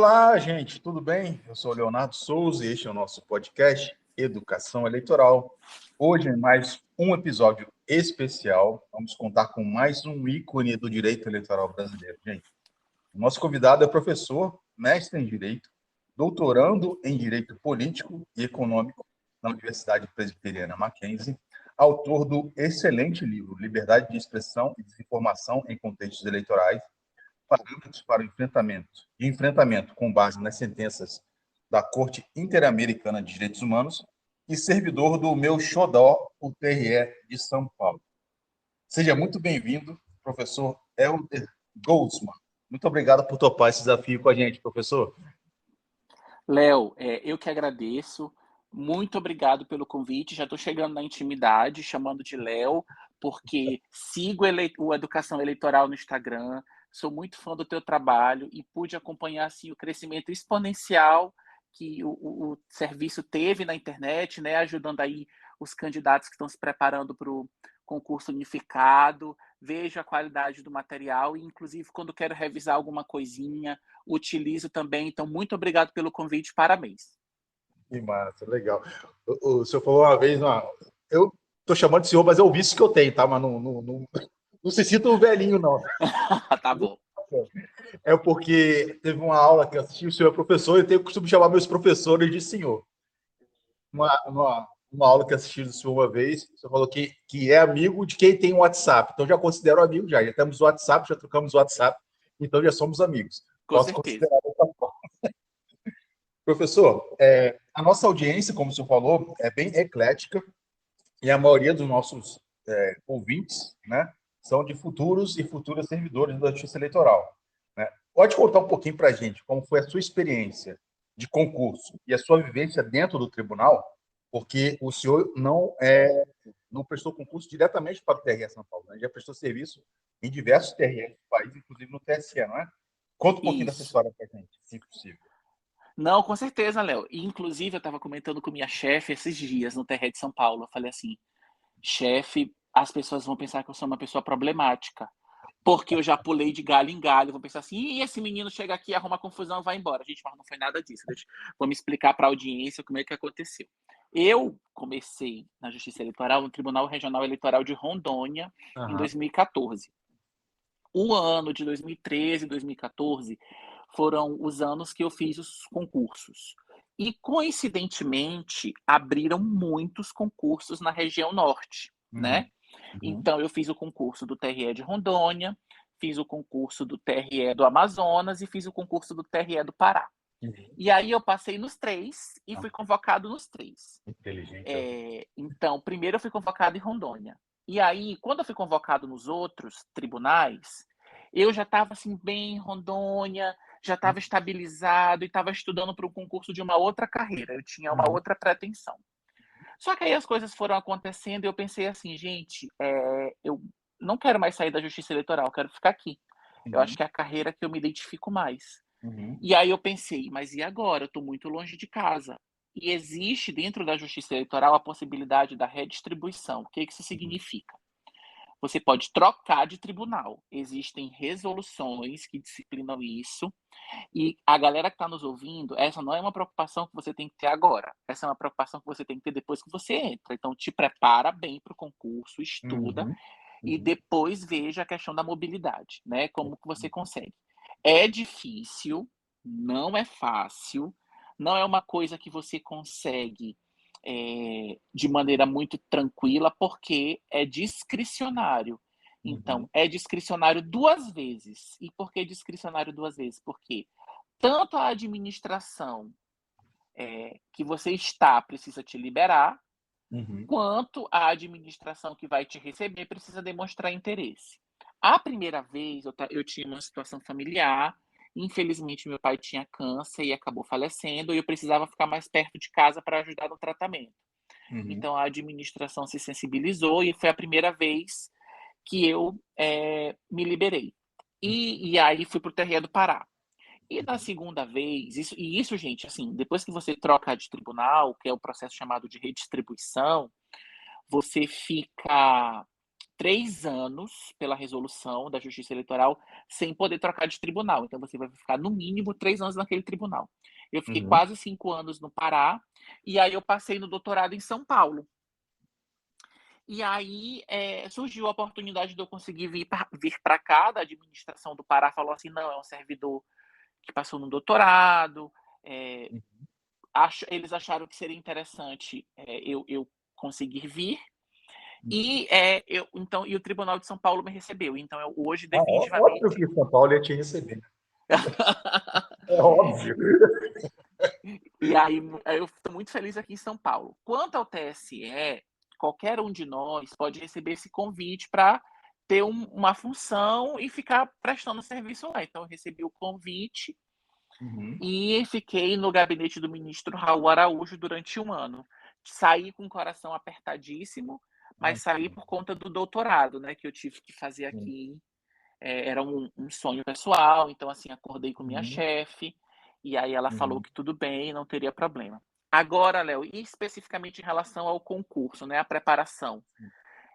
Olá, gente, tudo bem? Eu sou o Leonardo Souza e este é o nosso podcast Educação Eleitoral. Hoje, em mais um episódio especial, vamos contar com mais um ícone do direito eleitoral brasileiro, gente. O nosso convidado é professor, mestre em Direito, doutorando em Direito Político e Econômico na Universidade Presbiteriana Mackenzie, autor do excelente livro Liberdade de Expressão e Desinformação em Contextos Eleitorais, parâmetros para o enfrentamento com base nas sentenças da Corte Interamericana de Direitos Humanos e servidor do meu xodó, o TRE de São Paulo. Seja muito bem-vindo, professor Helder Goldsman. Muito obrigado por topar esse desafio com a gente, professor. Léo, eu que agradeço. Muito obrigado pelo convite. Já estou chegando na intimidade, chamando de Léo, porque sigo o Educação Eleitoral no Instagram, sou muito fã do teu trabalho e pude acompanhar assim, o crescimento exponencial que o serviço teve na internet, né, ajudando aí os candidatos que estão se preparando para o concurso unificado. Vejo a qualidade do material e, inclusive, quando quero revisar alguma coisinha, utilizo também. Então, muito obrigado pelo convite. Parabéns. Que massa, legal. O senhor falou uma vez, eu estou chamando de senhor, mas é o vício que eu tenho, tá? Mas não se sinta um velhinho, não. Tá bom. É porque teve uma aula que eu assisti, o senhor é professor, e eu tenho o costume de chamar meus professores de senhor. Uma aula que assisti do senhor uma vez, o senhor falou que é amigo de quem tem um WhatsApp. Então, já considero amigo, já temos o WhatsApp, já trocamos o WhatsApp, então já somos amigos. Com Posso certeza. considerar dessa forma. Professor, a nossa audiência, como o senhor falou, é bem eclética, e a maioria dos nossos ouvintes, né, são de futuros e futuras servidores da Justiça Eleitoral, né? Pode contar um pouquinho para a gente como foi a sua experiência de concurso e a sua vivência dentro do tribunal, porque o senhor não prestou concurso diretamente para o TRE São Paulo, né? Já prestou serviço em diversos TREs do país, inclusive no TSE, não é? Conta um pouquinho dessa história para a gente, se possível. Não, com certeza, Léo. Inclusive, eu estava comentando com minha chefe esses dias no TRE de São Paulo. Eu falei assim, chefe, as pessoas vão pensar que eu sou uma pessoa problemática, porque eu já pulei de galho em galho. Vão pensar assim, e esse menino chega aqui, arruma confusão e vai embora. Gente, mas não foi nada disso. Vamos explicar para a audiência como é que aconteceu. Eu comecei na Justiça Eleitoral, no Tribunal Regional Eleitoral de Rondônia, em 2014. O ano de 2013 e 2014 foram os anos que eu fiz os concursos. E, coincidentemente, abriram muitos concursos na região norte, né? Então, eu fiz o concurso do TRE de Rondônia, fiz o concurso do TRE do Amazonas e fiz o concurso do TRE do Pará. E aí eu passei nos 3 e fui convocado nos 3. Inteligente. Então, primeiro eu fui convocado em Rondônia. E aí, quando eu fui convocado nos outros tribunais, eu já estava assim, bem em Rondônia, já estava estabilizado e estava estudando para um concurso de uma outra carreira. Eu tinha uma outra pretensão. Só que aí as coisas foram acontecendo e eu pensei assim, gente, eu não quero mais sair da Justiça Eleitoral, eu quero ficar aqui. Eu acho que é a carreira que eu me identifico mais. E aí eu pensei, mas e agora? Eu estou muito longe de casa. E existe dentro da Justiça Eleitoral a possibilidade da redistribuição. O que isso significa? Você pode trocar de tribunal. Existem resoluções que disciplinam isso. E a galera que está nos ouvindo, essa não é uma preocupação que você tem que ter agora. Essa é uma preocupação que você tem que ter depois que você entra. Então, te prepara bem para o concurso, estuda e depois veja a questão da mobilidade, né? Como que você consegue. É difícil, não é fácil, não é uma coisa que você consegue de maneira muito tranquila, porque é discricionário. Então, é discricionário 2 vezes. E por que discricionário 2 vezes? Porque tanto a administração que você está precisa te liberar, quanto a administração que vai te receber precisa demonstrar interesse. A primeira vez, eu tinha uma situação familiar, infelizmente meu pai tinha câncer e acabou falecendo, e eu precisava ficar mais perto de casa para ajudar no tratamento. Então a administração se sensibilizou e foi a primeira vez que eu me liberei. E aí fui para o TRE do Pará. E na segunda vez, isso, gente, assim, depois que você troca de tribunal, que é o processo chamado de redistribuição, você fica 3 anos pela resolução da Justiça Eleitoral sem poder trocar de tribunal. Então você vai ficar no mínimo 3 anos naquele tribunal. Eu fiquei Uhum. quase 5 anos no Pará, e aí eu passei no doutorado em São Paulo. E aí surgiu a oportunidade de eu conseguir vir para cá, da administração do Pará falou assim, não, é um servidor que passou no doutorado, eles acharam que seria interessante eu conseguir vir, e então, e o Tribunal de São Paulo me recebeu. Então, eu hoje Óbvio definitivamente. que São Paulo ia te receber, né? É óbvio. E aí eu estou muito feliz aqui em São Paulo. Quanto ao TSE, qualquer um de nós pode receber esse convite para ter uma função e ficar prestando serviço lá. Então, eu recebi o convite Uhum. e fiquei no gabinete do ministro Raul Araújo durante 1 ano. Saí com o coração apertadíssimo, mas saí por conta do doutorado, né, que eu tive que fazer aqui. Era um sonho pessoal, então, assim, acordei com minha Uhum. chefe, e aí ela falou Uhum. que tudo bem, não teria problema. Agora, Léo, e especificamente em relação ao concurso, né, a preparação,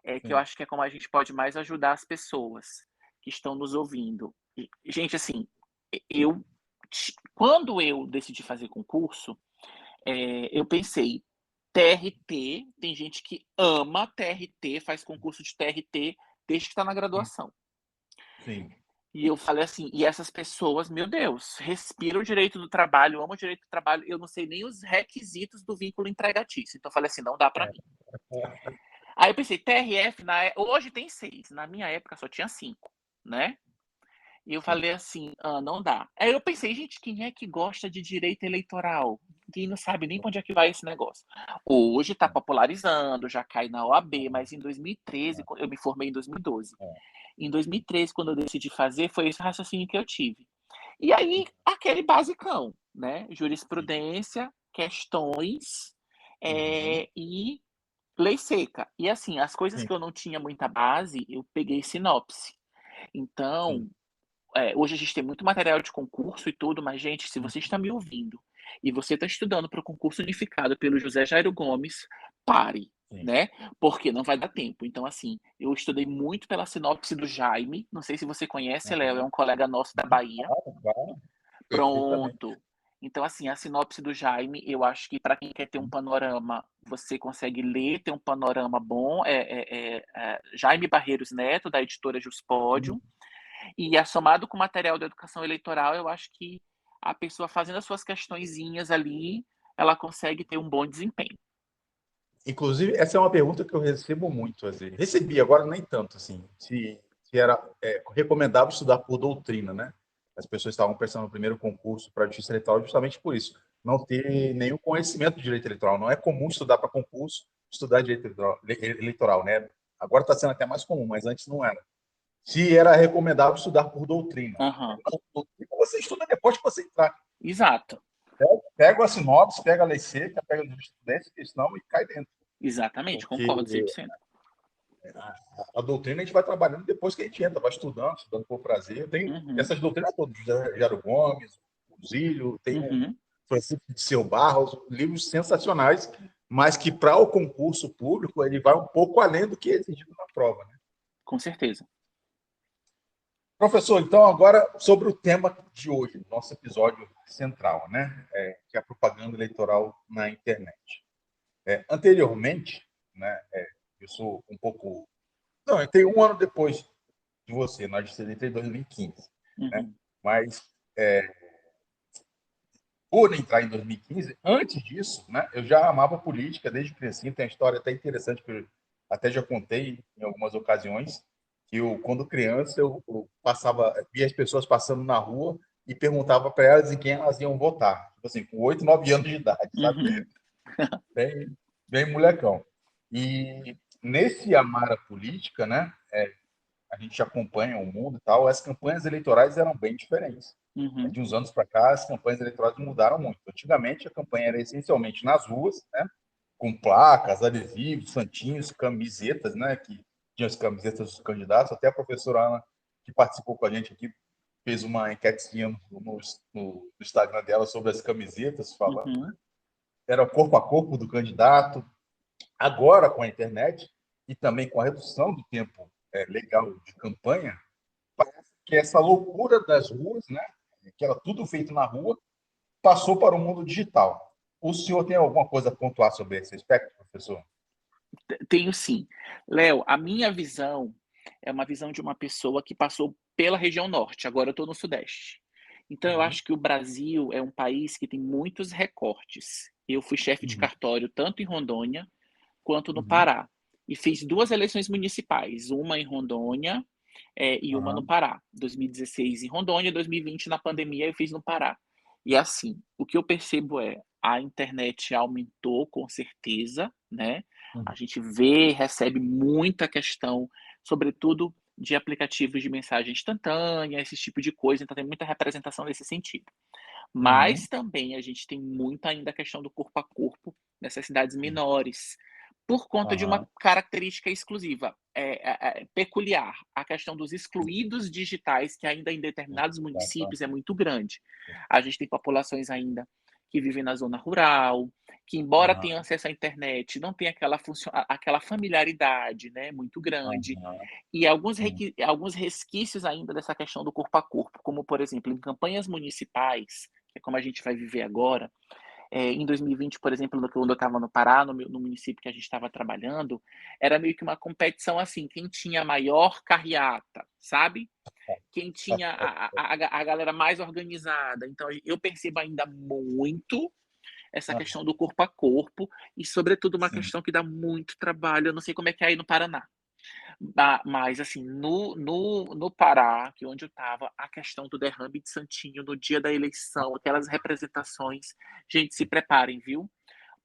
que eu Sim. acho que é como a gente pode mais ajudar as pessoas que estão nos ouvindo. Gente, assim, eu quando eu decidi fazer concurso, eu pensei, TRT, tem gente que ama TRT, faz concurso de TRT desde que está na graduação. Sim. E eu falei assim, e essas pessoas, meu Deus, respiram o direito do trabalho, amam o direito do trabalho, eu não sei nem os requisitos do vínculo empregatício. Então eu falei assim, não dá para mim. Aí eu pensei, TRF, hoje tem 6, na minha época só tinha 5, né? E eu falei assim, não dá. Aí eu pensei, gente, quem é que gosta de direito eleitoral? Ninguém não sabe nem para onde é que vai esse negócio. Hoje está popularizando, já cai na OAB, mas em 2013, eu me formei em 2012. Em 2013, quando eu decidi fazer, foi esse raciocínio que eu tive. E aí, aquele basicão, né? Jurisprudência, questões Uhum. e lei seca. E assim, as coisas Sim. que eu não tinha muita base, eu peguei sinopse. Então, Sim. hoje a gente tem muito material de concurso e tudo, mas, gente, se você está me ouvindo e você está estudando para o concurso unificado pelo José Jairo Gomes, pare, Sim. né? Porque não vai dar tempo. Então, assim, eu estudei muito pela sinopse do Jaime. Não sei se você conhece, Léo, é Uhum. um colega nosso da Bahia. Claro, claro. Perfeitamente. Pronto. Então, assim, a sinopse do Jaime, eu acho que para quem quer ter um panorama, você consegue ler, ter um panorama bom. Jaime Barreiros Neto, da editora Uhum. Juspódio. E somado com o material da educação eleitoral, eu acho que a pessoa fazendo as suas questõezinhas ali, ela consegue ter um bom desempenho. Inclusive, essa é uma pergunta que eu recebo muito. Às vezes. Recebi, agora nem tanto, assim. Se era recomendável estudar por doutrina, né? As pessoas estavam pensando no primeiro concurso para a Justiça Eleitoral justamente por isso. Não ter nenhum conhecimento de direito eleitoral. Não é comum estudar para concurso, estudar direito eleitoral, né? Agora está sendo até mais comum, mas antes não era. Se era recomendável estudar por doutrina. Aham. Doutrina você estuda depois que você entrar. Exato. Pega a sinopse, pega a lei seca, pega os estudantes, questão e cai dentro. Exatamente, Porque concordo 100%. a doutrina a gente vai trabalhando depois que a gente entra, vai estudando por prazer. Tem Uhum. essas doutrinas todas, Jairo Gomes, o Zílio, tem o Uhum. Francisco de Seu Barros, livros sensacionais, mas que para o concurso público ele vai um pouco além do que é exigido na prova. Né? Com certeza. Professor, então agora sobre o tema de hoje, nosso episódio central, né? Que é a propaganda eleitoral na internet. Anteriormente, né, eu sou um pouco... Não, eu tenho 1 ano depois de você, nós estudamos em 2015, né? Uhum. Mas por entrar em 2015, antes disso, né, eu já amava política desde criancinha, tem uma história até interessante que eu até já contei em algumas ocasiões, que eu, quando criança, eu via as pessoas passando na rua e perguntava para elas em quem elas iam votar, tipo assim, com 8, 9 anos de idade, sabe? Uhum. Bem, bem molecão. E nesse amar a política, né, a gente acompanha o mundo e tal, as campanhas eleitorais eram bem diferentes. Uhum. De uns anos para cá, as campanhas eleitorais mudaram muito. Antigamente, a campanha era essencialmente nas ruas, né, com placas, adesivos, santinhos, camisetas, né, que tinham as camisetas dos candidatos. Até a professora Ana, que participou com a gente aqui, fez uma enquetezinha no Instagram dela sobre as camisetas, falando. Uhum. Era corpo a corpo do candidato. Agora, com a internet e também com a redução do tempo legal de campanha, parece que essa loucura das ruas, né, que era tudo feito na rua, passou para o mundo digital. O senhor tem alguma coisa a pontuar sobre esse aspecto, professor? Tenho sim. Léo, a minha visão é uma visão de uma pessoa que passou pela região norte, agora eu estou no sudeste. Então eu Uhum, acho que o Brasil é um país que tem muitos recortes. Eu fui chefe de uhum, cartório tanto em Rondônia quanto no uhum, Pará. E fiz 2 eleições municipais, uma em Rondônia, e uma no uhum, Pará. 2016 em Rondônia, 2020 na pandemia eu fiz no Pará. E assim, o que eu percebo é, a internet aumentou com certeza, né? A uhum, gente vê, recebe muita questão, sobretudo de aplicativos de mensagem instantânea, esse tipo de coisa, então tem muita representação nesse sentido. uhum, Mas também a gente tem muito ainda a questão do corpo a corpo nessas cidades menores, por conta de uma uhum, característica exclusiva, peculiar, a questão dos excluídos digitais, que ainda em determinados municípios é muito grande. A gente tem populações ainda que vivem na zona rural, que embora tenham uhum, acesso à internet, não tem aquela familiaridade, né, muito grande, uhum, e sim. alguns resquícios ainda dessa questão do corpo a corpo, como por exemplo, em campanhas municipais, que é como a gente vai viver agora, em 2020, por exemplo, quando eu estava no Pará, no município que a gente estava trabalhando, era meio que uma competição assim, quem tinha a maior carreata, sabe? Quem tinha a galera mais organizada. Então, eu percebo ainda muito essa Uhum, questão do corpo a corpo e, sobretudo, uma sim. questão que dá muito trabalho. Eu não sei como é que é aí no Paraná. Mas, assim, no Pará, que é onde eu estava, a questão do derrame de santinho no dia da eleição, aquelas representações, gente, se preparem, viu?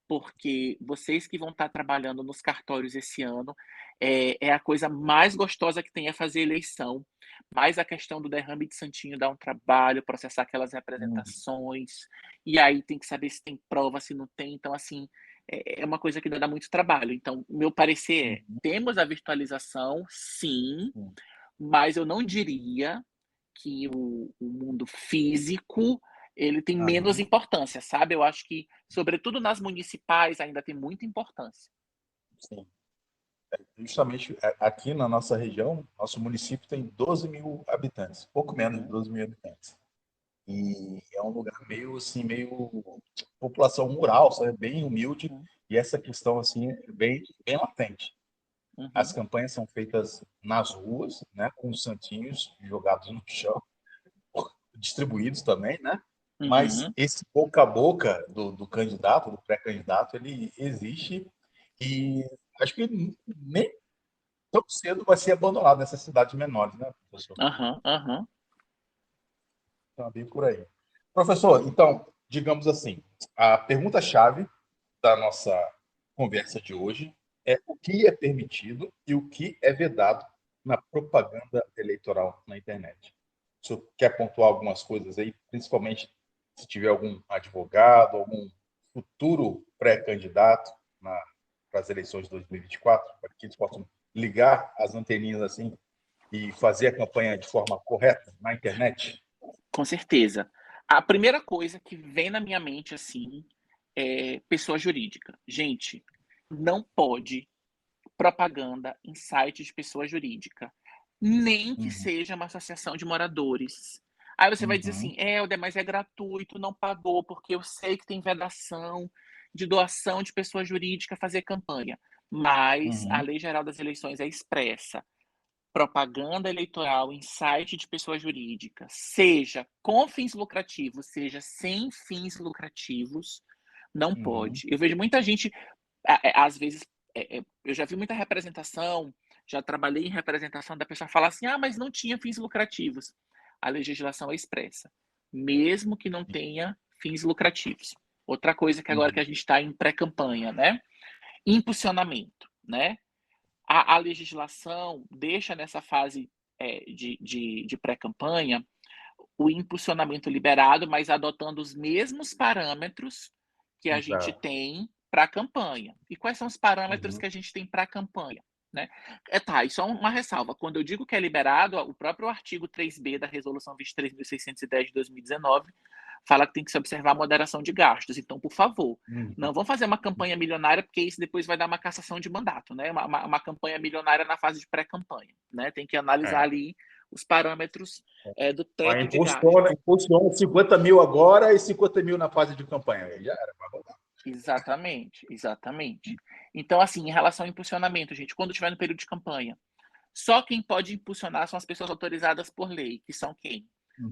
Porque vocês que vão estar trabalhando nos cartórios esse ano, é a coisa mais gostosa que tem é fazer eleição, mas a questão do derrame de santinho dá um trabalho, processar aquelas Uhum, representações, e aí tem que saber se tem prova, se não tem, então assim, é uma coisa que dá muito trabalho. Então, meu parecer é, uhum, temos a virtualização, sim, sim. mas eu não diria que o mundo físico ele tem menos Uhum, importância, sabe? Eu acho que, sobretudo nas municipais, ainda tem muita importância. sim. Justamente aqui na nossa região, nosso município tem 12 mil habitantes, pouco menos de Uhum, 12 mil habitantes. E é um lugar meio assim, meio população rural, sabe? Bem humilde, uhum, e essa questão assim é bem latente. As uhum, campanhas são feitas nas ruas, né, com os santinhos jogados no chão, distribuídos também, né? Mas uhum. esse boca a boca do candidato, do pré-candidato, ele existe e acho que nem tão cedo vai ser abandonado nessas cidades menores, né, professor? Aham, aham. Então, bem por aí. Professor, então, digamos assim, a pergunta-chave da nossa conversa de hoje é o que é permitido e o que é vedado na propaganda eleitoral na internet. O senhor quer pontuar algumas coisas aí, principalmente se tiver algum advogado, algum futuro pré-candidato para as eleições de 2024, para que eles possam ligar as anteninhas assim e fazer a campanha de forma correta na internet? Com certeza. A primeira coisa que vem na minha mente, assim, é pessoa jurídica. Gente, não pode propaganda em site de pessoa jurídica, nem que Uhum, seja uma associação de moradores. Aí você vai dizer uhum, assim: Helder, mas é gratuito, não pagou, porque eu sei que tem vedação de doação de pessoa jurídica fazer campanha. Mas a uhum, Lei Geral das Eleições é expressa. Propaganda eleitoral em site de pessoa jurídica, seja com fins lucrativos, seja sem fins lucrativos, não uhum, pode. Eu vejo muita gente, às vezes, eu já vi muita representação, já trabalhei em representação da pessoa falar assim: ah, mas não tinha fins lucrativos. A legislação é expressa, mesmo que não tenha fins lucrativos. Outra coisa que agora que uhum, a gente está em pré-campanha, né? Impulsionamento, né? A legislação deixa nessa fase de pré-campanha o impulsionamento liberado, mas adotando os mesmos parâmetros que a gente exato. tem para a campanha. E quais são os parâmetros Uhum, que a gente tem para a campanha? Né? E só uma ressalva: quando eu digo que é liberado, o próprio artigo 3B da Resolução 23.610 de 2019 fala que tem que se observar a moderação de gastos. Então, por favor, Uhum. não vão fazer uma campanha milionária, porque isso depois vai dar uma cassação de mandato, né? Uma campanha milionária na fase de pré-campanha, né? Tem que analisar É. ali os parâmetros do Aí teto de gastos. impulsiona 50 mil agora e 50 mil na fase de campanha. Aí já era, vai rodar. Exatamente, exatamente. Então, assim, em relação ao impulsionamento, gente, quando estiver no período de campanha, só quem pode impulsionar são as pessoas autorizadas por lei, que são quem?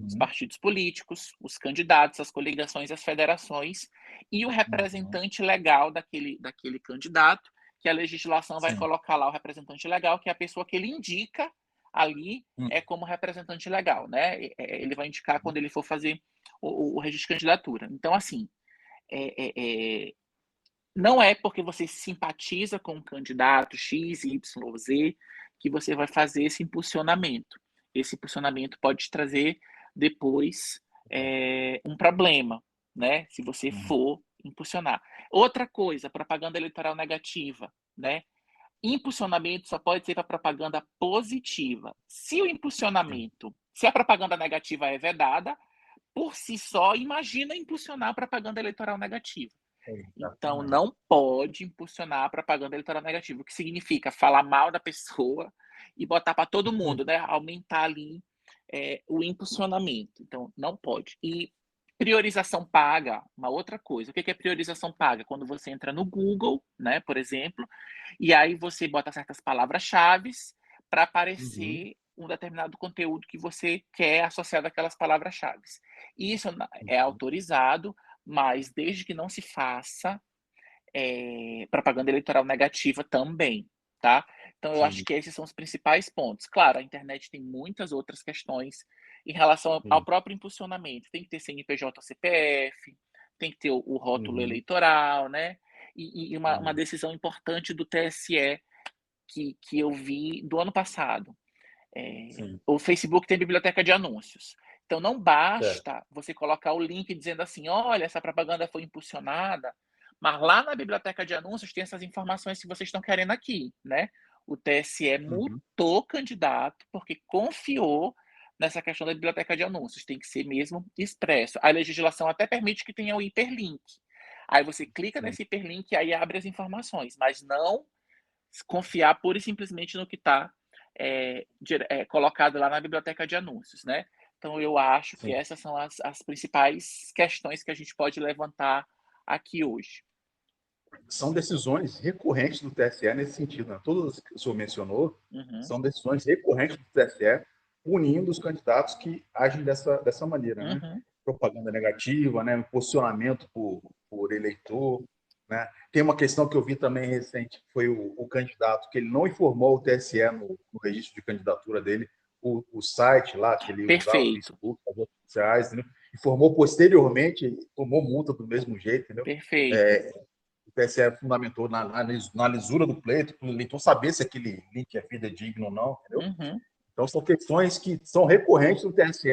Os Uhum. partidos políticos, os candidatos, as coligações, as federações e o Uhum. representante legal daquele candidato, que a legislação vai Sim. colocar lá o representante legal, que é a pessoa que ele indica ali como representante legal, né? Ele vai indicar quando ele for fazer o registro de candidatura. Então, assim, não é porque você simpatiza com um candidato X, Y ou Z que você vai fazer esse impulsionamento. Esse impulsionamento pode te trazer depois um problema, né? Se você Uhum. for impulsionar. Outra coisa, propaganda eleitoral negativa, né? Impulsionamento só pode ser para propaganda positiva. Se o Sim. impulsionamento, se a propaganda negativa é vedada, por si só, imagina impulsionar propaganda eleitoral negativa. Então, Exatamente. não pode impulsionar a propaganda eleitoral negativa, o que significa falar mal da pessoa e botar para todo mundo, né? Aumentar ali o impulsionamento. Então, não pode. E priorização paga, uma outra coisa. O que é priorização paga? Quando você entra no Google, né, por exemplo, e aí você bota certas palavras-chave para Uhum. aparecer um determinado conteúdo que você quer associado àquelas palavras-chave. Isso é Uhum. autorizado, mas desde que não se faça propaganda eleitoral negativa também, tá? Então eu acho Sim, que esses são os principais pontos. Claro, a internet tem muitas outras questões em relação ao sim. próprio impulsionamento. Tem que ter CNPJ, CPF, tem que ter o rótulo Uhum. eleitoral, né? E uma Sim, decisão importante do TSE que eu vi do ano passado. sim. O Facebook tem biblioteca de anúncios. Então não Certo. basta você colocar o link dizendo assim, olha, essa propaganda foi impulsionada, mas lá na biblioteca de anúncios tem essas informações que vocês estão querendo aqui, né? O TSE Uhum. multou o candidato porque confiou nessa questão da biblioteca de anúncios. Tem que ser mesmo expresso. A legislação até permite que tenha o hiperlink. Aí você clica Sim. nesse hiperlink e aí abre as informações, mas não confiar pura e simplesmente no que está colocado lá na biblioteca de anúncios, né? Então, eu acho que Sim. essas são as principais questões que a gente pode levantar aqui hoje. São decisões recorrentes do TSE nesse sentido, né? Todas as que o senhor mencionou Uhum, são decisões recorrentes do TSE punindo os candidatos que agem dessa maneira, né? uhum. Propaganda negativa, né? Posicionamento por eleitor, né? Tem uma questão que eu vi também recente, que foi o candidato que ele não informou o TSE no registro de candidatura dele, o site lá que ele usava, o Perfeito, Facebook, as redes sociais, entendeu? Informou posteriormente, tomou multa do mesmo jeito, entendeu? perfeito, O TSE fundamentou na lisura do pleito, para o eleitor saber se aquele link é fidedigno ou não, entendeu? uhum. Então, são questões que são recorrentes no TSE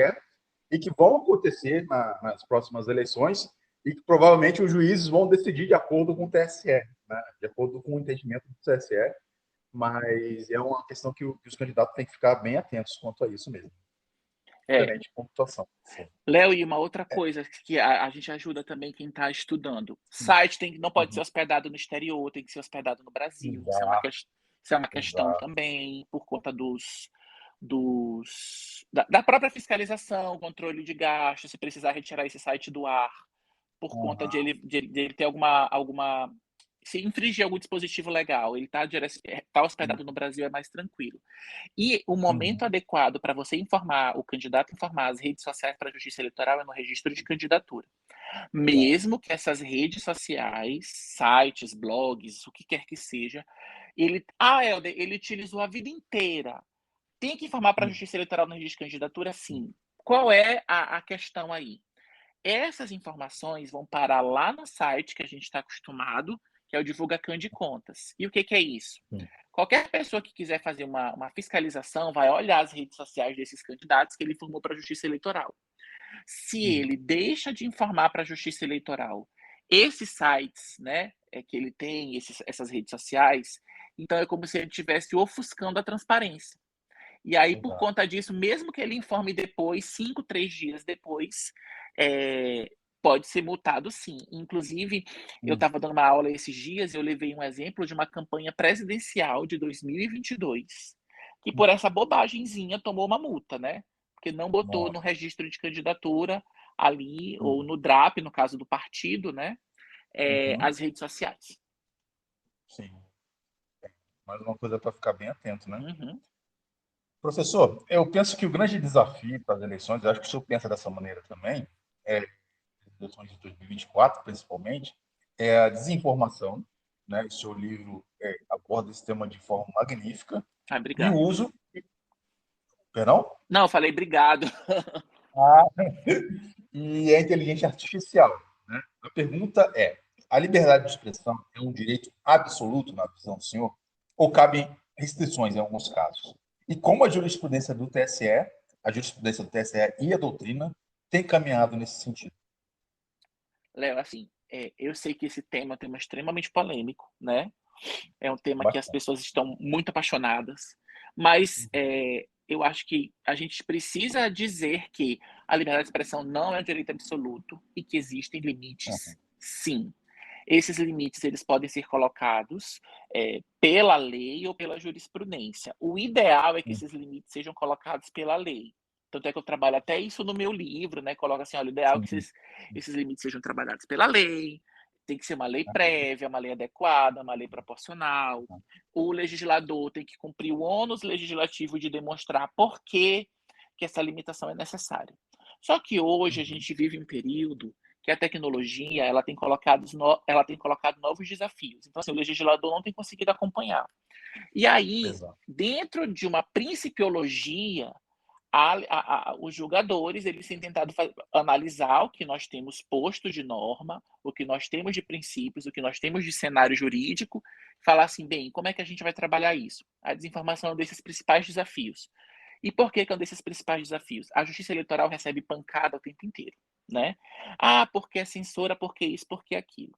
e que vão acontecer nas próximas eleições e que provavelmente os juízes vão decidir de acordo com o TSE, né? De acordo com o entendimento do TSE, mas é uma questão que os candidatos têm que ficar bem atentos quanto a isso mesmo, É. diferente de computação. Sim. Léo, e uma outra coisa que a gente ajuda também quem está estudando. Sim. Site não pode ser Uhum. hospedado no exterior, tem que ser hospedado no Brasil. Exato, Isso é uma questão exato. também, por conta da própria fiscalização, controle de gastos, se precisar retirar esse site do ar, por conta Uhum. de ele ter alguma. Se infringir algum dispositivo legal, ele tá hospedado no Brasil, é mais tranquilo. E o momento Uhum. adequado para você informar, o candidato informar as redes sociais para a Justiça Eleitoral é no registro de candidatura. Exato. Mesmo que essas redes sociais, sites, blogs, o que quer que seja, Helder, ele utilizou a vida inteira. Tem que informar para a Uhum. Justiça Eleitoral no registro de candidatura, sim. Qual é a questão aí? Essas informações vão parar lá no site que a gente está acostumado, que é o Divulga Cand Contas. E o que é isso? Sim. Qualquer pessoa que quiser fazer uma fiscalização vai olhar as redes sociais desses candidatos que ele informou para a Justiça Eleitoral. Se Uhum. ele deixa de informar para a Justiça Eleitoral esses sites, né, que ele tem, essas redes sociais, então é como se ele estivesse ofuscando a transparência. E aí, por Exato. conta disso, mesmo que ele informe depois, 5, 3 dias depois, é, pode ser multado sim. Inclusive, eu Hum, estava dando uma aula esses dias e eu levei um exemplo de uma campanha presidencial de 2022, que hum, por essa bobagemzinha tomou uma multa, né? Porque não botou no nossa. registro de candidatura ali, ou Uhum, no DRAP, no caso do partido, né? uhum, As redes sociais. sim. Mais uma coisa para ficar bem atento, né? Uhum. Professor, eu penso que o grande desafio para as eleições, eu acho que o senhor pensa dessa maneira também, as eleições de 2024, principalmente, é a desinformação, né? O seu livro aborda esse tema de forma magnífica, Ah, e o obrigado. uso, perdão? Não, eu falei obrigado. Ah, e a inteligência artificial, né? A pergunta é: a liberdade de expressão é um direito absoluto na visão do senhor? Ou cabem restrições em alguns casos? E como a jurisprudência do TSE e a doutrina têm caminhado nesse sentido? Léo, assim, eu sei que esse tema é um tema extremamente polêmico, né? É um tema que as Bastante. pessoas estão muito apaixonadas, mas eu acho que a gente precisa dizer que a liberdade de expressão não é um direito absoluto e que existem limites, Uhum, sim. Esses limites eles podem ser colocados pela lei ou pela jurisprudência. O ideal é que uhum, esses limites sejam colocados pela lei. Tanto é que eu trabalho até isso no meu livro, né? Coloca assim, olha, o ideal é que sim. esses limites sejam trabalhados pela lei, tem que ser uma lei Uhum, prévia, uma lei adequada, uma lei proporcional. uhum, O legislador tem que cumprir o ônus legislativo de demonstrar por que essa limitação é necessária. Só que hoje a uhum. gente vive um período que a tecnologia ela tem colocado novos desafios. Então, assim, o legislador não tem conseguido acompanhar. E aí, Exato. dentro de uma principiologia, os julgadores eles têm tentado analisar o que nós temos posto de norma, o que nós temos de princípios, o que nós temos de cenário jurídico, falar assim, bem, como é que a gente vai trabalhar isso? A desinformação é um desses principais desafios. E por que é um desses principais desafios? A justiça eleitoral recebe pancada o tempo inteiro, né? Ah, porque é censura, porque isso, porque aquilo.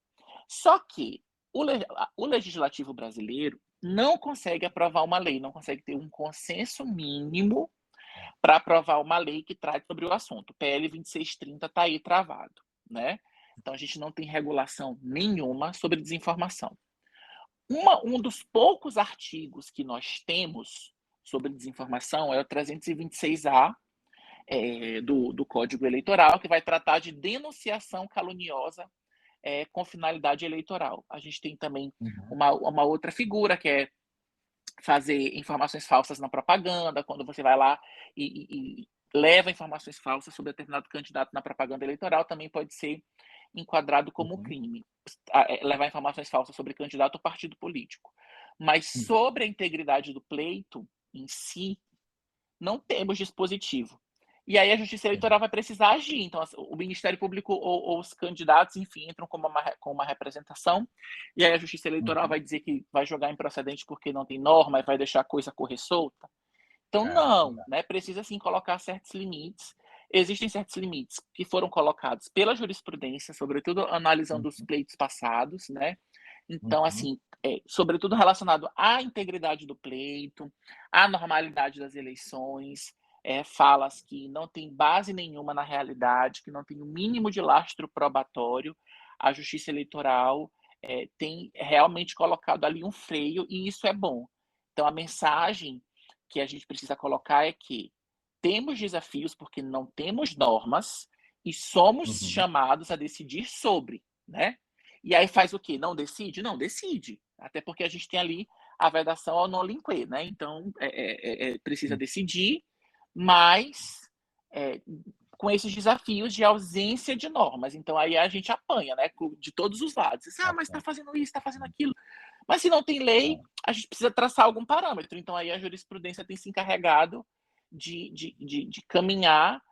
Só que o legislativo brasileiro não consegue aprovar uma lei, não consegue ter um consenso mínimo para aprovar uma lei que trate sobre o assunto. O PL 2630 está aí travado, né? Então a gente não tem regulação nenhuma sobre desinformação. Um dos poucos artigos que nós temos sobre desinformação é o 326A do Código Eleitoral, que vai tratar de denunciação caluniosa com finalidade eleitoral. A gente tem também Uhum, uma outra figura que é fazer informações falsas na propaganda, quando você vai lá e leva informações falsas sobre determinado candidato na propaganda eleitoral, também pode ser enquadrado como uhum, crime. Levar informações falsas sobre candidato ou partido político. Mas uhum. sobre a integridade do pleito em si, não temos dispositivo. E aí a Justiça Eleitoral Entendi. vai precisar agir. Então, o Ministério Público ou os candidatos, enfim, entram com uma representação, e aí a Justiça Eleitoral Uhum. vai dizer que vai jogar improcedente porque não tem norma e vai deixar a coisa correr solta. Então, não, Verdade. né? Precisa sim colocar certos limites. Existem certos limites que foram colocados pela jurisprudência, sobretudo analisando os Uhum, pleitos passados, né? Então, uhum, assim, sobretudo relacionado à integridade do pleito, à normalidade das eleições, falas que não tem base nenhuma na realidade, que não tem o mínimo de lastro probatório, a Justiça Eleitoral tem realmente colocado ali um freio, e isso é bom. Então, a mensagem que a gente precisa colocar é que temos desafios porque não temos normas e somos uhum. chamados a decidir sobre, né? E aí faz o quê? Não decide? Não, decide. Até porque a gente tem ali a vedação ao non linquê, né? Então, precisa decidir, mas é, com esses desafios de ausência de normas. Então, aí a gente apanha, né? De todos os lados. Ah, mas está fazendo isso, está fazendo aquilo. Mas se não tem lei, a gente precisa traçar algum parâmetro. Então, aí a jurisprudência tem se encarregado de caminhar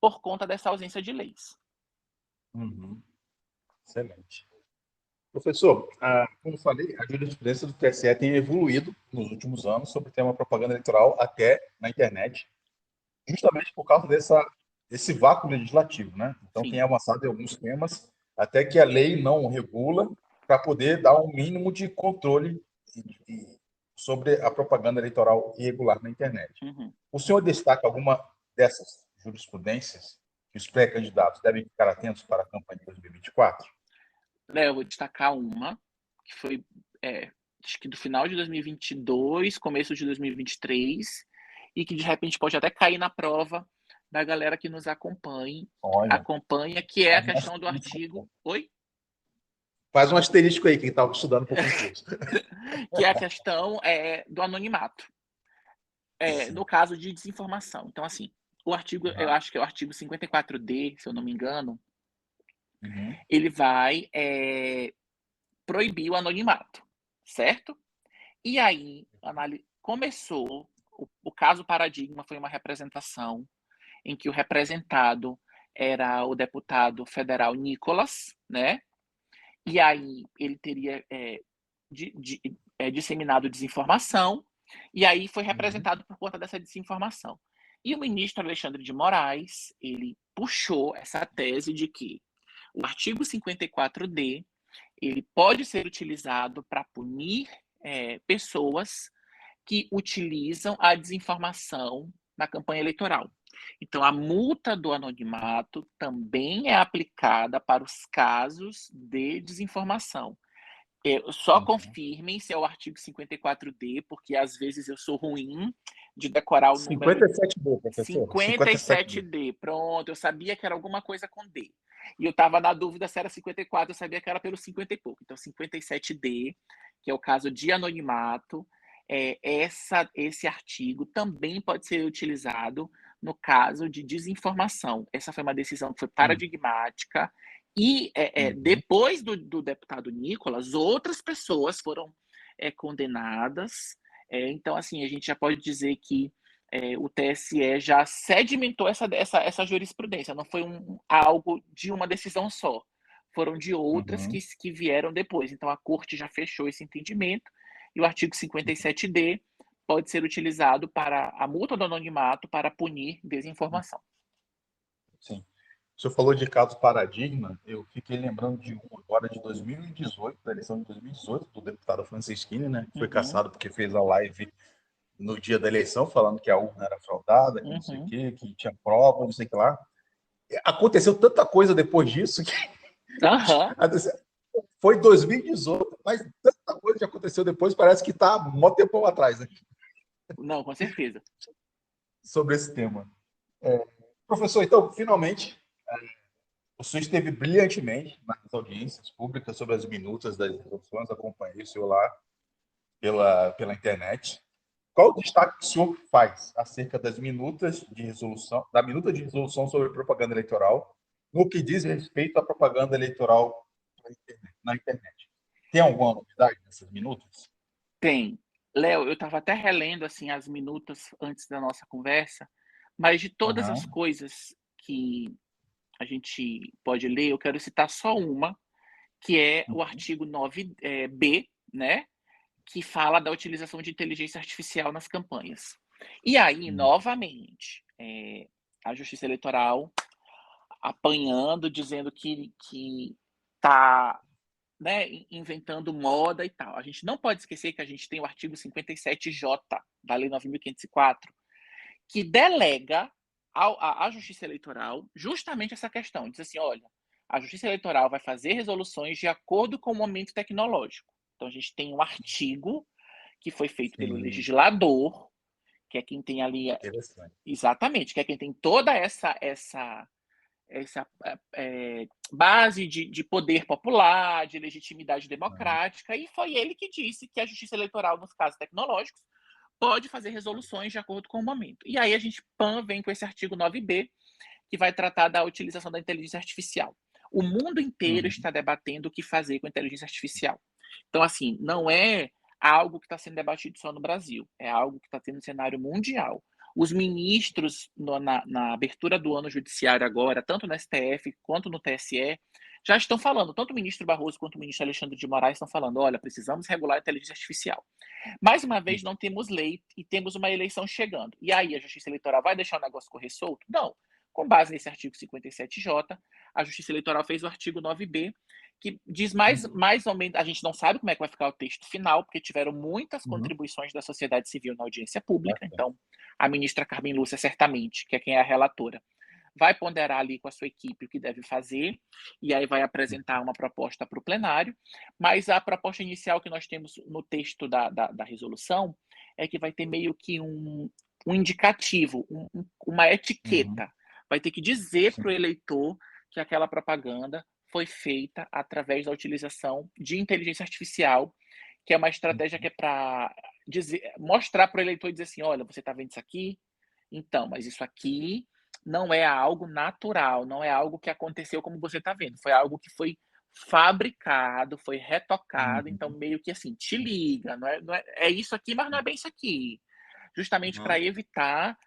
por conta dessa ausência de leis. Uhum. Excelente. Professor, como falei, a jurisprudência do TSE tem evoluído nos últimos anos sobre o tema propaganda eleitoral até na internet, justamente por causa desse vácuo legislativo, né? Então, tem Sim. avançado em alguns temas, até que a lei não regula, para poder dar um mínimo de controle sobre a propaganda eleitoral irregular na internet. Uhum. O senhor destaca alguma dessas jurisprudências? que os pré-candidatos devem ficar atentos para a campanha de 2024? Léo, eu vou destacar uma, que foi, acho que do final de 2022, começo de 2023, e que de repente pode até cair na prova da galera que nos Olha, acompanha, que é a faz um questão do asterisco, artigo. Oi? faz um asterisco aí, quem estava estudando para o concurso. Que é a questão do anonimato. No caso de desinformação. Então, assim, o artigo, eu acho que é o artigo 54D, se eu não me engano, ele vai proibir o anonimato, certo? E aí, começou, o caso Paradigma foi uma representação em que o representado era o deputado federal Nicolas, né? E aí ele teria disseminado desinformação, e aí foi representado por conta dessa desinformação. E o ministro Alexandre de Moraes, ele puxou essa tese de que o artigo 54D ele pode ser utilizado para punir pessoas que utilizam a desinformação na campanha eleitoral. Então, a multa do anonimato também é aplicada para os casos de desinformação. Só confirmem se é o artigo 54D, porque às vezes eu sou ruim de decorar o número. 57D, professor. 57D, pronto, eu sabia que era alguma coisa com D. E eu estava na dúvida se era 54, eu sabia que era pelo 50 e pouco. Então, 57D, que é o caso de anonimato, esse artigo também pode ser utilizado no caso de desinformação. Essa foi uma decisão que foi paradigmática. E depois do deputado Nicolas, outras pessoas foram condenadas. Então, assim, a gente já pode dizer que o TSE já sedimentou essa jurisprudência, não foi algo de uma decisão só, foram de outras que vieram depois. Então, a corte já fechou esse entendimento, e o artigo 57D pode ser utilizado para a multa do anonimato para punir desinformação. Sim. O senhor falou de caso paradigma, eu fiquei lembrando de um agora de 2018, da eleição de 2018, do deputado Francisquini, né? Que foi cassado porque fez a live no dia da eleição, falando que a urna era fraudada, que não sei o quê, que tinha prova, não sei o que lá. Aconteceu tanta coisa depois disso que foi 2018, mas tanta coisa que aconteceu depois, parece que está um tempo atrás, né? Não, com certeza. Sobre esse tema. Professor, então, finalmente, o senhor esteve brilhantemente nas audiências públicas sobre as minutas das resoluções, acompanhei o senhor lá pela internet. Qual o destaque que o senhor faz acerca das minutas de resolução, da minuta de resolução sobre propaganda eleitoral, no que diz respeito à propaganda eleitoral na internet? Tem alguma novidade nessas minutas? Tem. Léo, eu estava até relendo assim as minutas antes da nossa conversa, mas de todas as coisas que a gente pode ler, eu quero citar só uma, que é o artigo 9B, né, que fala da utilização de inteligência artificial nas campanhas. E aí, novamente, a Justiça Eleitoral apanhando, dizendo que está, né, inventando moda e tal. A gente não pode esquecer que a gente tem o artigo 57J da Lei 9.504, que delega à Justiça Eleitoral justamente essa questão. Diz assim, olha, a Justiça Eleitoral vai fazer resoluções de acordo com o momento tecnológico. Então, a gente tem um artigo que foi feito pelo legislador, que é quem tem ali... Exatamente, que é quem tem toda essa base de poder popular, de legitimidade democrática, e foi ele que disse que a Justiça Eleitoral, nos casos tecnológicos, pode fazer resoluções de acordo com o momento. E aí a gente vem com esse artigo 9B, que vai tratar da utilização da inteligência artificial. O mundo inteiro está debatendo o que fazer com a inteligência artificial. Então, assim, não é algo que está sendo debatido só no Brasil, é algo que está tendo cenário mundial. Os ministros, na abertura do ano judiciário agora, tanto no STF quanto no TSE, já estão falando, tanto o ministro Barroso quanto o ministro Alexandre de Moraes estão falando, olha, precisamos regular a inteligência artificial. Mais uma vez, não temos lei e temos uma eleição chegando. E aí, a Justiça Eleitoral vai deixar o negócio correr solto? Não. Com base nesse artigo 57J, a Justiça Eleitoral fez o artigo 9B, que diz mais ou menos, a gente não sabe como é que vai ficar o texto final, porque tiveram muitas contribuições da sociedade civil na audiência pública, então a ministra Carmen Lúcia, certamente, que é quem é a relatora, vai ponderar ali com a sua equipe o que deve fazer, e aí vai apresentar uma proposta para o plenário, mas a proposta inicial que nós temos no texto da resolução é que vai ter meio que um indicativo, uma Uhum. etiqueta. Vai ter que dizer Sim. para o eleitor que aquela propaganda foi feita através da utilização de inteligência artificial, que é uma estratégia que é para mostrar para o eleitor e dizer assim: olha, você está vendo isso aqui? Então, mas isso aqui não é algo natural, não é algo que aconteceu como você está vendo, foi algo que foi fabricado, foi retocado, então Uhum. meio que assim, te liga, é isso aqui, mas não é bem isso aqui. Justamente Uhum. para evitar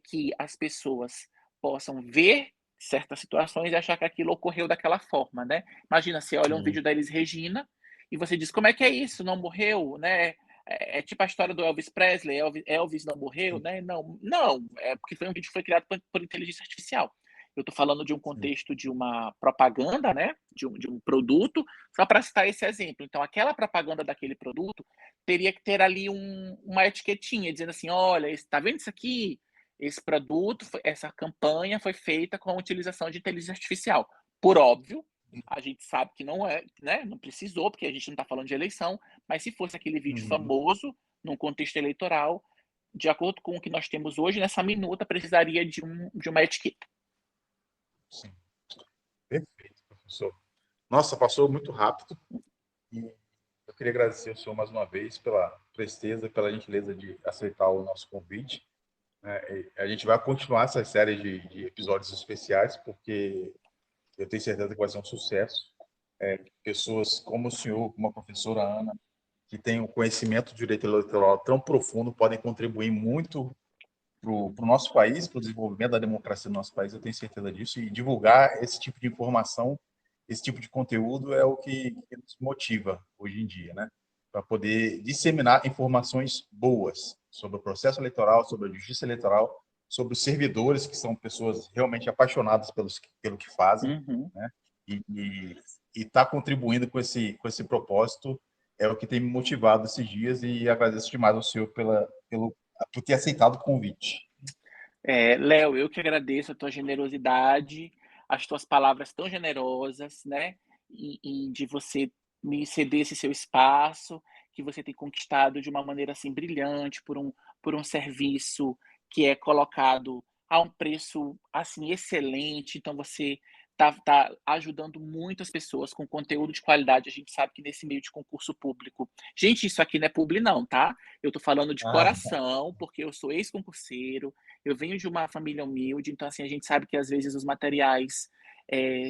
que as pessoas possam ver certas situações e achar que aquilo ocorreu daquela forma, né? Imagina, você olha um Sim. vídeo da Elis Regina e você diz, como é que é isso? Não morreu, né? É tipo a história do Elvis Presley, Elvis não morreu, Sim. né? Não, é porque foi um vídeo que foi criado por inteligência artificial. Eu estou falando de um Sim. contexto de uma propaganda, né? De um produto, só para citar esse exemplo. Então, aquela propaganda daquele produto teria que ter ali uma etiquetinha dizendo assim: olha, está vendo isso aqui? Esse produto, essa campanha foi feita com a utilização de inteligência artificial. Por óbvio, a gente sabe que não é, né? Não precisou, porque a gente não está falando de eleição, mas se fosse aquele vídeo Uhum. famoso, num contexto eleitoral, de acordo com o que nós temos hoje, nessa minuta, precisaria de uma etiqueta. Sim. Perfeito, professor. Nossa, passou muito rápido e eu queria agradecer ao senhor mais uma vez pela presteza, pela gentileza de aceitar o nosso convite. E a gente vai continuar essa série de episódios especiais, porque eu tenho certeza que vai ser um sucesso. Pessoas como o senhor, como a professora Ana, que tem um conhecimento do direito eleitoral tão profundo, podem contribuir muito para o nosso país, para o desenvolvimento da democracia no nosso país, eu tenho certeza disso, e divulgar esse tipo de informação, esse tipo de conteúdo é o que nos motiva hoje em dia, né? Para poder disseminar informações boas sobre o processo eleitoral, sobre a justiça eleitoral, sobre os servidores, que são pessoas realmente apaixonadas pelo que fazem, Uhum. né? E estar contribuindo com esse propósito é o que tem me motivado esses dias, e agradeço demais ao senhor por ter aceitado o convite. Léo, eu que agradeço a tua generosidade, as tuas palavras tão generosas, né? E de você me ceder esse seu espaço, que você tem conquistado de uma maneira assim brilhante por um serviço que é colocado a um preço assim excelente. Então você tá ajudando muitas pessoas com conteúdo de qualidade. A gente sabe que nesse meio de concurso público, gente, isso aqui não é publi não, tá? Eu tô falando de Ah, coração, porque eu sou ex-concurseiro, eu venho de uma família humilde, então assim, a gente sabe que às vezes os materiais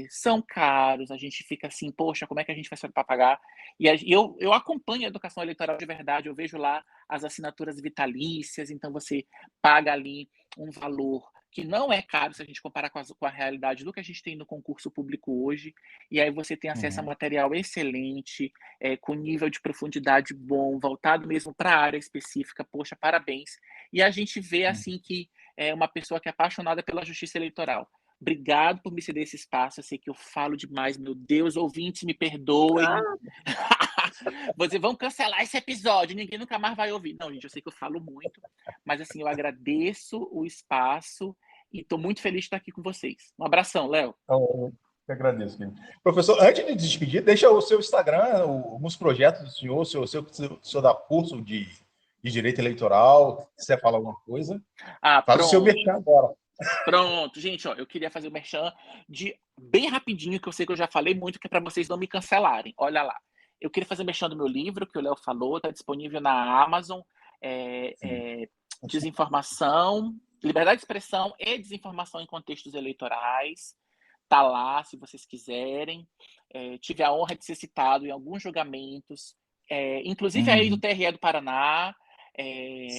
são caros, a gente fica assim, poxa, como é que a gente vai fazer para pagar? Eu acompanho a educação eleitoral de verdade, eu vejo lá as assinaturas vitalícias, então você paga ali um valor que não é caro se a gente comparar com a realidade do que a gente tem no concurso público hoje, e aí você tem acesso a uhum, material excelente, com nível de profundidade bom, voltado mesmo para a área específica, poxa, parabéns. E a gente vê uhum. assim que é uma pessoa que é apaixonada pela justiça eleitoral. Obrigado por me ceder esse espaço. Eu sei que eu falo demais, meu Deus, ouvintes, me perdoem. Ah, Vocês vão cancelar esse episódio, ninguém nunca mais vai ouvir. Não, gente, eu sei que eu falo muito, mas assim, eu agradeço o espaço e estou muito feliz de estar aqui com vocês. Um abração, Léo. então, eu agradeço, querido. Professor, antes de despedir, deixa o seu Instagram, alguns projetos do senhor, o senhor dá curso de direito eleitoral, se quiser falar alguma coisa, Ah, faz o seu merchan pronto. agora. Pronto, gente, ó, eu queria fazer o merchan de bem rapidinho, que eu sei que eu já falei muito, que é para vocês não me cancelarem. Olha lá. Eu queria fazer o merchan do meu livro, que o Léo falou, está disponível na Amazon. É, Sim. é, Desinformação, liberdade de expressão e desinformação em contextos eleitorais. Tá lá, se vocês quiserem. Tive a honra de ser citado em alguns julgamentos, inclusive aí do Uhum. TRE do Paraná,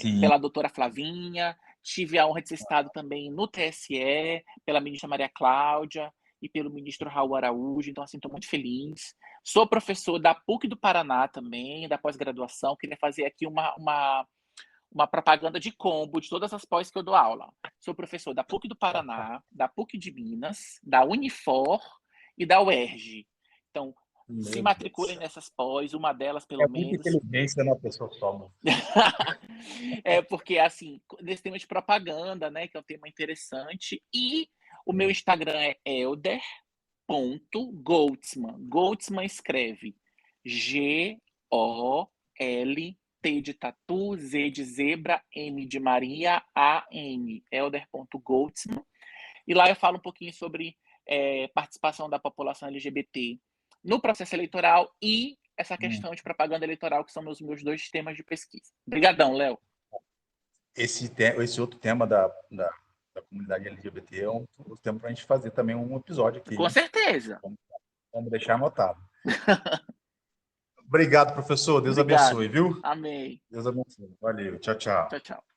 Sim. pela doutora Flavinha. Tive a honra de ser citado também no TSE, pela ministra Maria Cláudia e pelo ministro Raul Araújo. Então, assim, estou muito feliz. Sou professor da PUC do Paraná também, da pós-graduação. Queria fazer aqui uma propaganda de combo de todas as pós que eu dou aula. Sou professor da PUC do Paraná, da PUC de Minas, da Unifor e da UERJ. Então, se Meu matriculem Deus. nessas pós, uma delas É pelo muita menos. inteligência na pessoa só, mano. Porque, assim, nesse tema de propaganda, né, que é um tema interessante, e O meu Instagram é elder.goltzman. Goltzman escreve G-O-L-T de tatu, Z de zebra, M de Maria, A-N. Elder.goltzman. E lá eu falo um pouquinho sobre participação da população LGBT no processo eleitoral e essa questão de propaganda eleitoral, que são meus 2 temas de pesquisa. Obrigadão, Léo. Esse outro tema da comunidade LGBT é um tema para a gente fazer também um episódio aqui. Com certeza. Vamos deixar anotado. Obrigado, professor. Deus abençoe, viu? Amém. Deus abençoe. Valeu. Tchau, tchau. Tchau, tchau.